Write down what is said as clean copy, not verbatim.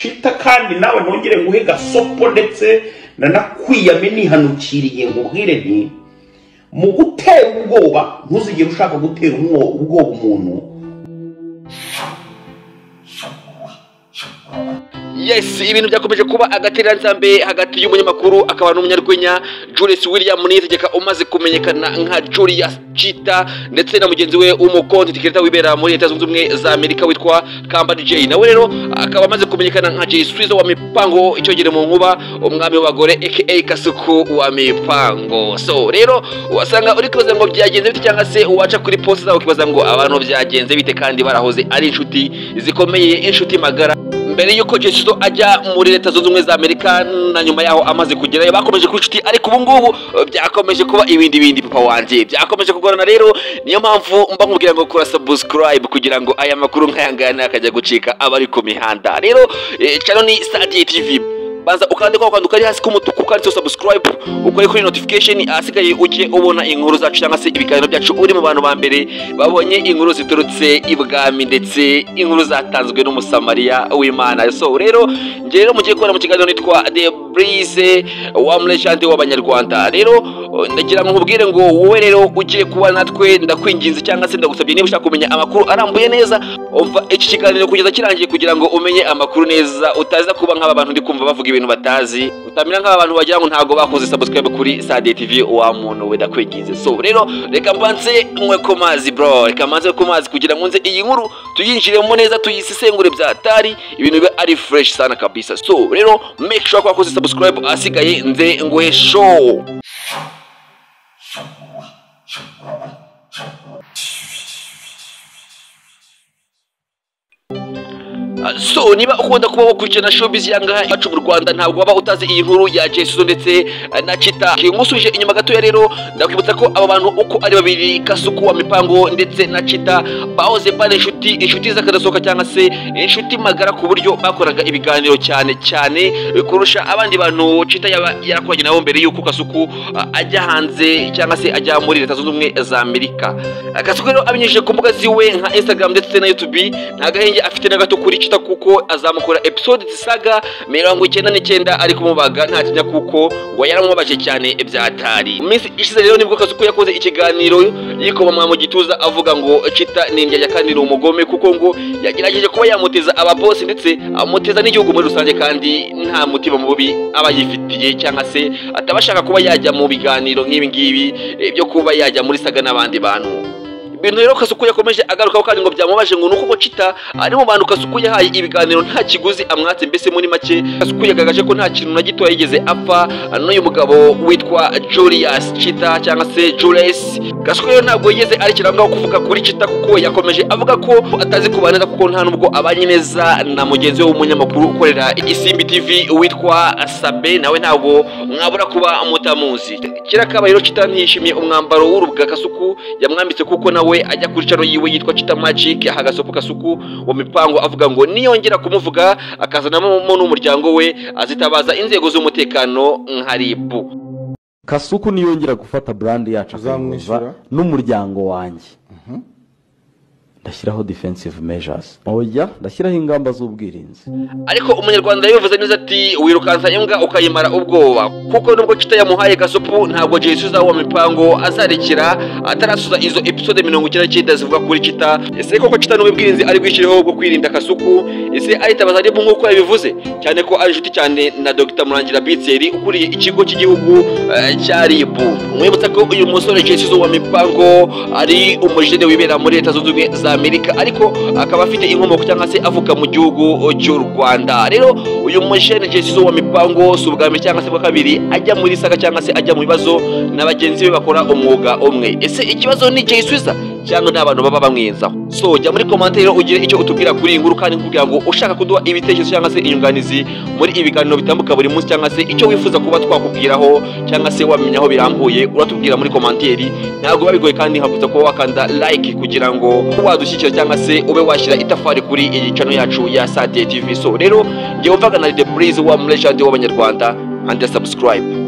Chita kandi nawe nongere nguhe gasopo ndetse nanakwiyame nihanukiriye ngubwire nti mu gutera ubwoba ntuzigere ushaka gutera ubwoba umuntu. Yes, ibintu byakomeje kuba agateranzambe hagati y'umunyamakuru akaba n'umunyarwenya Julius William Niyitegeka umaze kumenyekana nka Julius Chita ndetse na mugenzi we umukonti tikireta wibera muri Leta Zunze Ubumwe za Amerika witwa Kambari J. Nawe rero akaba amaze kumenyekana nka Jay Swizo wa Mipango icyogere mu nkuba umwami w'abagore aka Kasuku wa Mipango. So rero wasanga uri kubaza ngo byagenze bite cyangwa se uwaca kuri post zawe ukibaza ngo abantu byagenze bite kandi barahoze ari inshuti zikomeye, inshuti magara. Mbere yuko Jay Swizo ajya muri Leta Zunze Ubumwe za Amerika na nyuma yaho amaze kugerayo bakomeje ku inshuti, ariko ubu ngubu byakomeje kuba ibindi papa wanje byakomeje kugorana. Rero niyo mpamvu mba nkubwira ngo kora subscribe kugira ngo aya makuru nkayangana akajya gucika abari ku mihanda. Rero channel ni Sadia TV, banza ukande kwa kanduka ari hasi kumutuku kandi subscribe ukore kuri notification asigaye ujye ubona inkuru zacu cyangwa se ibiganiro byacu uri mu bantu ba mbere babonye inkuru ziturutse ibwami ndetse inkuru zatanzwe n'umusamariya w'Imana. So rero nge rero mugiye kubona mu kiganiro nitwa The Breeze wa Legend w'Abanyarwanda. Rero ndagira ngo nkubwire ngo wowe rero ugiye kuba natwe ndakwinginze cyangwa se ndagusabye niba ushaka kumenya amakuru arambuye neza umva iki kiganiro kugeza kirangiye kugira ngo umenye amakuru neza, utaza kuba nk'aba bantu ndi kumva bavuga ibintu batazi, utamira nk'abantu bagira ngo ntago bakoze subscribe kuri Sadia TV wa muntu we ndakwinginze. So rero reka mbanze nkwe ko mazi bro, reka mbanze ko mazi kugira ngo nze iyi nkuru tuyinjiremo neza tuyisesengure byatari ibintu bibe ari fresh sana kabisa. So rero make sure ko wakoze subscribe asigaye nze nguhe show. So niba ukunda kuba wakurikirana showbiz yanga yacu mu Rwanda ntabwo waba utazi iyi nkuru ya Jay Swizo ndetse na Chita. Ngusuje inyuma gato ya rero ndakwibutsa ko aba bantu uko ari babiri Kasuku wa Mipango ndetse na Chita bahoze bane inshuti z'akadasohoka cyangwa se inshuti magara ku buryo bakoraga ibiganiro cyane kurusha abandi bantu. Chita yarakoranye nabo mbere yuko Kasuku ajya hanze cyangwa se ajya muri Leta Zunze Ubumwe za Amerika. Kasuku rero abinyujije ku mbuga ziwe nka Instagram ndetse na YouTube nta gahenge afite na gato kuri Chita kuko azamukora episode zisaga 99 ari kumubaga ntatinya kuko ngo yaramubabaje cyane byatari. Iminsi ishize rero nibwo Kasuku yakoze ikiganiro yikoma mu gituza avuga ngo Chita ninjya yakanira umugome kuko ngo yagerageje kuba yamuteza ababosi ndetse amuteza n'igihugu muri rusange kandi nta mutima mubi aba yifitiye cyangwa se atabashaka kuba yajya mu biganiro nk'ibi ngibi byo kuba yajya muri saga n'abandi bantu. Ibintu rero Kasuku yakomeje agarukaho kandi ngo byamubaje ngo nuko Chita ari mu bantu Kasuku yahaye ibiganiro nta kiguzi amwatse, mbese muri make Kasuku yagaragaje ko nta kintu na gito yigeze apfa n'uyu mugabo witwa Julius Chita cyangwa se Julius. Kasuku rero ntabwo yigeze ari kirangaho kuvuga kuri Chita kuko yakomeje avuga ko atazi kubaneza kuko nta nubwo abanye neza na mugenzi we w'umunyamakuru ukorera Isimbi TV witwa Sabe, nawe ntabwo mwabura kuba mutamuzi. Kirakaba rero Chita ntiyishimiye umwambaro w'urubuga Kasuku yamwambitse kuko nawe ajya kuri channel yiwe yitwa Chita Magic hagasopo Kasuku wa Mipango avuga ngo niyongera kumuvuga akazanamo n'umuryango we azitabaza inzego z'umutekano nka RIB. Kasuku niyongera gufata brand yacu azamwishyura n'umuryango wanjye ndashyiraho defensive measures, oya ndashyiraho ingamba z'ubwirinzi. Ariko umunyarwanda yavuze neza ati wirukansa imbwa ukayimara ubwoba kuko nubwo Chita yamuhaye gasopo ntabwo Jay Swizo wa Mipango azarekera atarasuza izo episode 99 zivuga kuri Chita. Ese koko Chita n'ubwirinzi ari gwishyiraho bwo kwirinda Kasuku? Ese aritabaza ari nk'uko yabivuze cyane ko ari inshuti cyane na Dr Murangira Bitseri ukuriye ikigo cy'igihugu cya RIB. Mwibutsa ko uyu musore Jay Swizo wa Mipango ari umujene wibera muri Leta Zunze Ubumwe za Amerika ariko akaba afite inkomoko cyangwa se avuka mu gihugu cy'u Rwanda. Rero uyu mujene Jay Swizo wa Mipango subwame cyangwa se bwa kabiri ajya muri saga cyangwa se ajya mu bibazo na bagenzi be bakora umwuga umwe. Ese ikibazo ni Jay Swizo cyangwa n'abantu baba bamwenzaho? So jya muri commentaire ugire icyo utubwira kuri inkuru kandi kugira ngo ushaka kuduha ibitekerezo cyangwa se inyunganizi muri ibiganiro bitambuka buri munsi cyangwa se icyo wifuza kuba twakubwiraho cyangwa se wamenyaho birambuye uratubwira muri commentaire. Ntabwo babigoye kandi hakuza kuba wakanda like kugira ngo wadushyikira cyangwa se ube washyira itafari kuri iyi channel yacu ya Sadia TV. So rero ngiye umvaga na The Breeze wa Legend w'Abanyarwanda and subscribe.